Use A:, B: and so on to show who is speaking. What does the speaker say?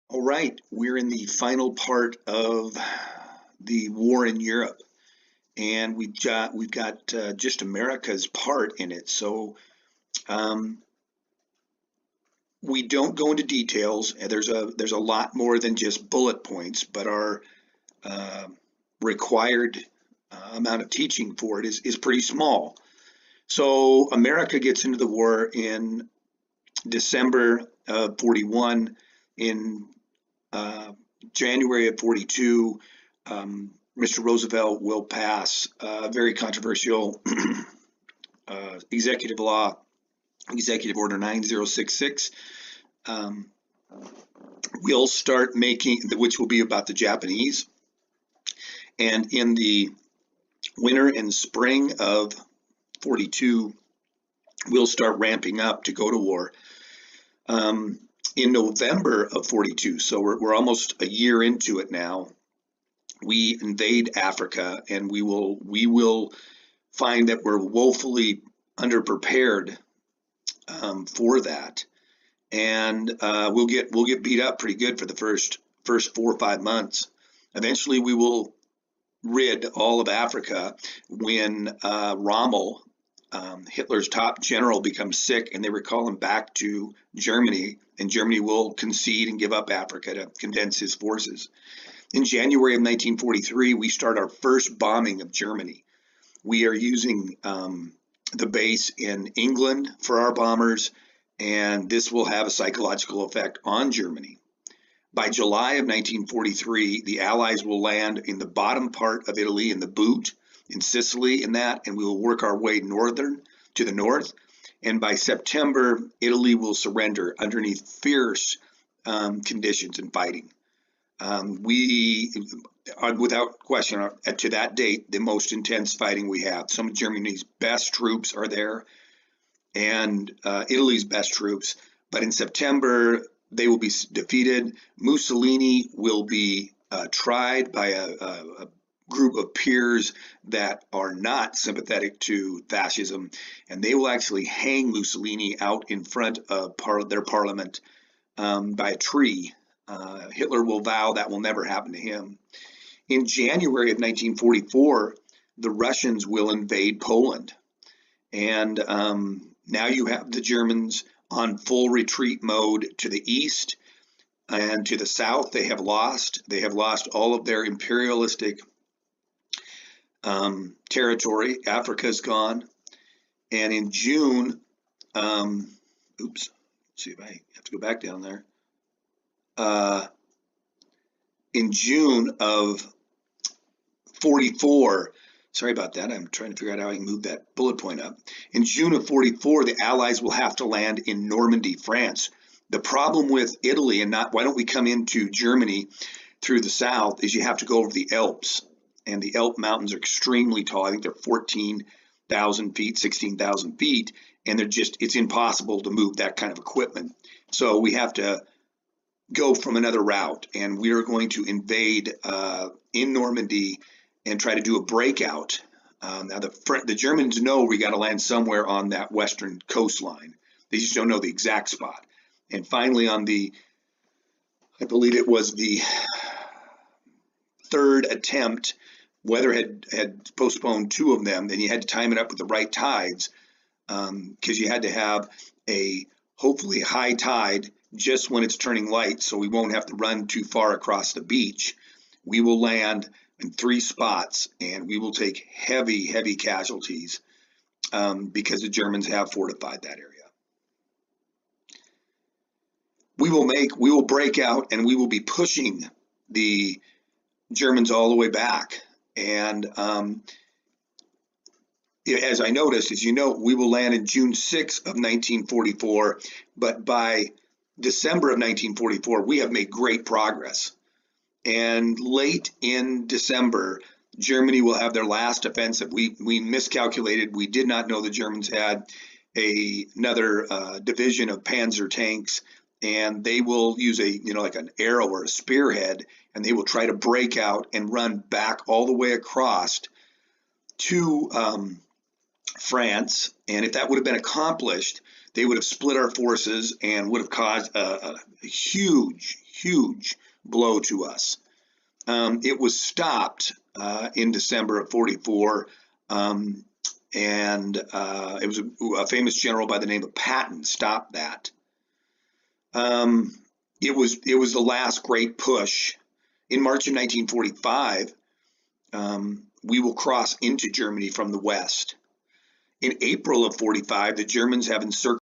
A: All right, we're in the final part of the war in Europe, and we've got just America's part in it. So um, we don't go into details. And there's a lot more than just bullet points, but our uh, required amount of teaching for it is pretty small. So America gets into the war in December of 41. In uh, January of 42, Mr. Roosevelt will pass a very controversial executive law, Executive Order 9066. Um, we'll start making, which will be about the Japanese. And in the winter and spring of 42, we'll start ramping up to go to war. Um, in November of 42, so we're almost a year into it now, we invade Africa, and we will find that we're woefully underprepared for that, and we'll get beat up pretty good for the first 4 or 5 months. Eventually, we will rid all of Africa when Rommel, Hitler's top general, becomes sick, and they recall him back to Germany, and Germany will concede and give up Africa to condense his forces. In January of 1943, we start our first bombing of Germany. We are using the base in England for our bombers, and this will have a psychological effect on Germany. By July of 1943, the Allies will land in the bottom part of Italy, in the Boot, in Sicily, and we will work our way northern to the north. And by September, Italy will surrender underneath fierce conditions and fighting. We are, without question, to that date, the most intense fighting we have. Some of Germany's best troops are there, and Italy's best troops. But in September, they will be defeated. Mussolini will be tried by a group of peers that are not sympathetic to fascism, and they will actually hang Mussolini out in front of their parliament by a tree. Hitler will vow that will never happen to him. In January of 1944, the Russians will invade Poland, and now you have the Germans on full retreat mode to the east, and to the south they have lost. They have lost all of their imperialistic territory. Africa's gone, and in June, let's see if I have to go back down there. In June of 44, sorry about that, I'm trying to figure out how I can move that bullet point up. In June of 44, the Allies will have to land in Normandy, France. The problem with Italy, and not why don't we come into Germany through the south, is you have to go over the Alps, and the Alp mountains are extremely tall. I think they're 14,000 feet, 16,000 feet, and it's impossible to move that kind of equipment. So we have to go from another route, and we are going to invade in Normandy and try to do a breakout. Now the Germans know we got to land somewhere on that western coastline. They just don't know the exact spot. And finally, I believe it was the third attempt, weather had postponed 2 of them, and you had to time it up with the right tides, because you had to have a hopefully high tide just when it's turning light, so we won't have to run too far across the beach. We will land in 3 spots, and we will take heavy casualties because the Germans have fortified that area. We will break out, and we will be pushing the Germans all the way back. And as I noticed, as you know, we will land in June 6th of 1944, but by December of 1944, we have made great progress. And late in December, Germany will have their last offensive. We miscalculated. We did not know the Germans had another division of Panzer tanks, and they will use like an arrow or a spearhead, and they will try to break out and run back all the way across to France. And if that would have been accomplished, they would have split our forces and would have caused a huge, huge blow to us. It was stopped in December of 44, and it was a famous general by the name of Patton stopped that. It was the last great push. In March of 1945, we will cross into Germany from the west. In April of 45, the Germans have encircled